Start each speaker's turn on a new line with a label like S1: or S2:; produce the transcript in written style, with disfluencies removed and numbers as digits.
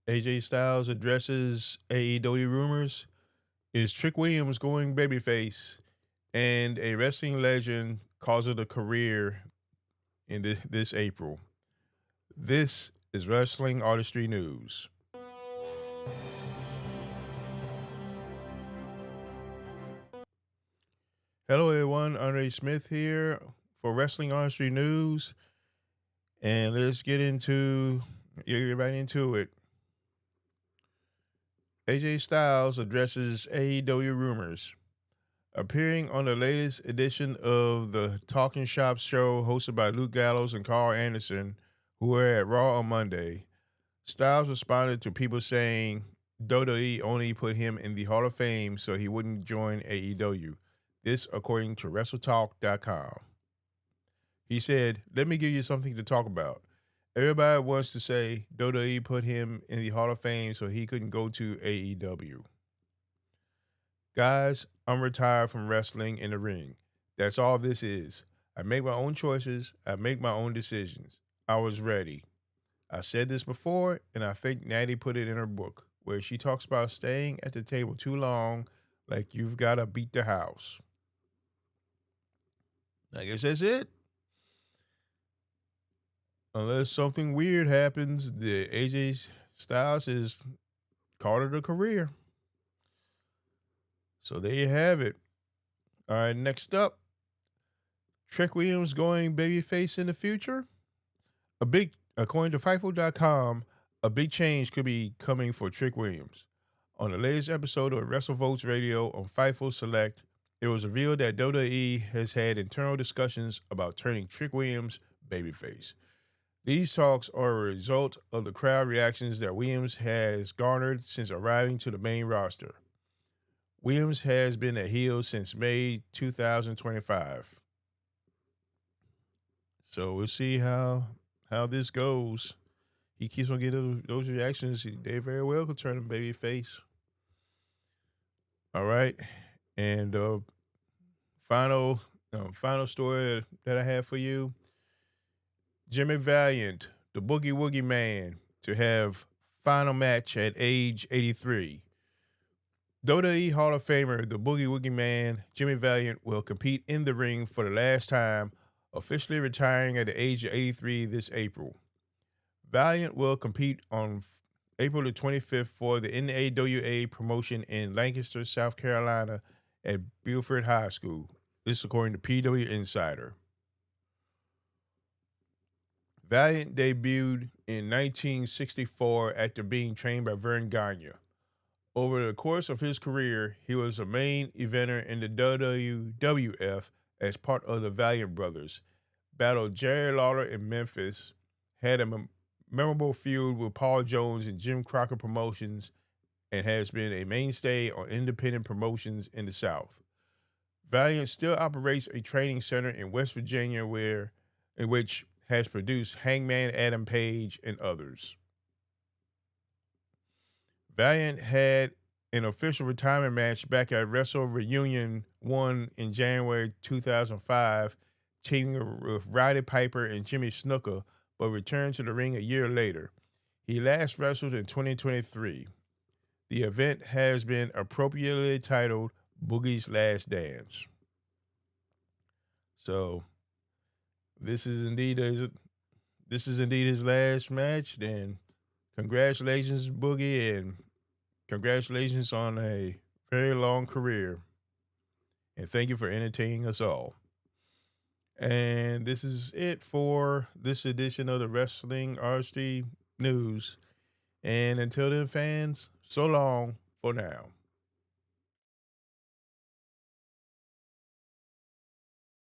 S1: AJ Styles addresses AEW rumors. Is Trick Williams going babyface? And a wrestling legend calls it a career in this April. This is Wrestling Artistry News. Hello, everyone. Andre Smith here for Wrestling Artistry News. And let's get right into it. AJ Styles addresses AEW rumors. Appearing on the latest edition of the Talking Shop show hosted by Luke Gallows and Carl Anderson, who were at Raw on Monday, Styles responded to people saying WWE only put him in the Hall of Fame so he wouldn't join AEW. This according to WrestleTalk.com. He said, "Let me give you something to talk about. Everybody wants to say WWE put him in the Hall of Fame so he couldn't go to AEW. Guys, I'm retired from wrestling in the ring. That's all this is. I make my own choices. I make my own decisions. I was ready. I said this before, and I think Natty put it in her book, where she talks about staying at the table too long, like you've got to beat the house." I guess that's it. Unless something weird happens, the AJ Styles has called it a career. So there you have it. All right, next up, Trick Williams going babyface in the future. According to Fightful.com, a big change could be coming for Trick Williams. On the latest episode of WrestleVotes Radio on Fightful Select, it was revealed that WWE has had internal discussions about turning Trick Williams babyface. These talks are a result of the crowd reactions that Williams has garnered since arriving to the main roster. Williams has been a heel since May 2025. So we'll see how this goes. He keeps on getting those reactions. They very well could turn him babyface. All right, and final story that I have for you: Jimmy Valiant, the Boogie Woogie Man, to have final match at age 83. WWE Hall of Famer, the Boogie Woogie Man, Jimmy Valiant, will compete in the ring for the last time, officially retiring at the age of 83 this April. Valiant will compete on April the 25th for the NAWA promotion in Lancaster, South Carolina at Beaufort High School. This according to PWInsider. Valiant debuted in 1964 after being trained by Vern Gagne. Over the course of his career, he was a main eventer in the WWF as part of the Valiant Brothers, battled Jerry Lawler in Memphis, had a memorable feud with Paul Jones and Jim Crockett Promotions, and has been a mainstay on independent promotions in the South. Valiant still operates a training center in West Virginia in which has produced Hangman Adam Page and others. Valiant had an official retirement match back at Wrestle Reunion 1 in January 2005, teaming with Roddy Piper and Jimmy Snuka, but returned to the ring a year later. He last wrestled in 2023. The event has been appropriately titled Boogie's Last Dance. So this is indeed his last match. Then congratulations, Boogie, and congratulations on a very long career. And thank you for entertaining us all. And this is it for this edition of the Wrestling Artistry News. And until then, fans, so long for now.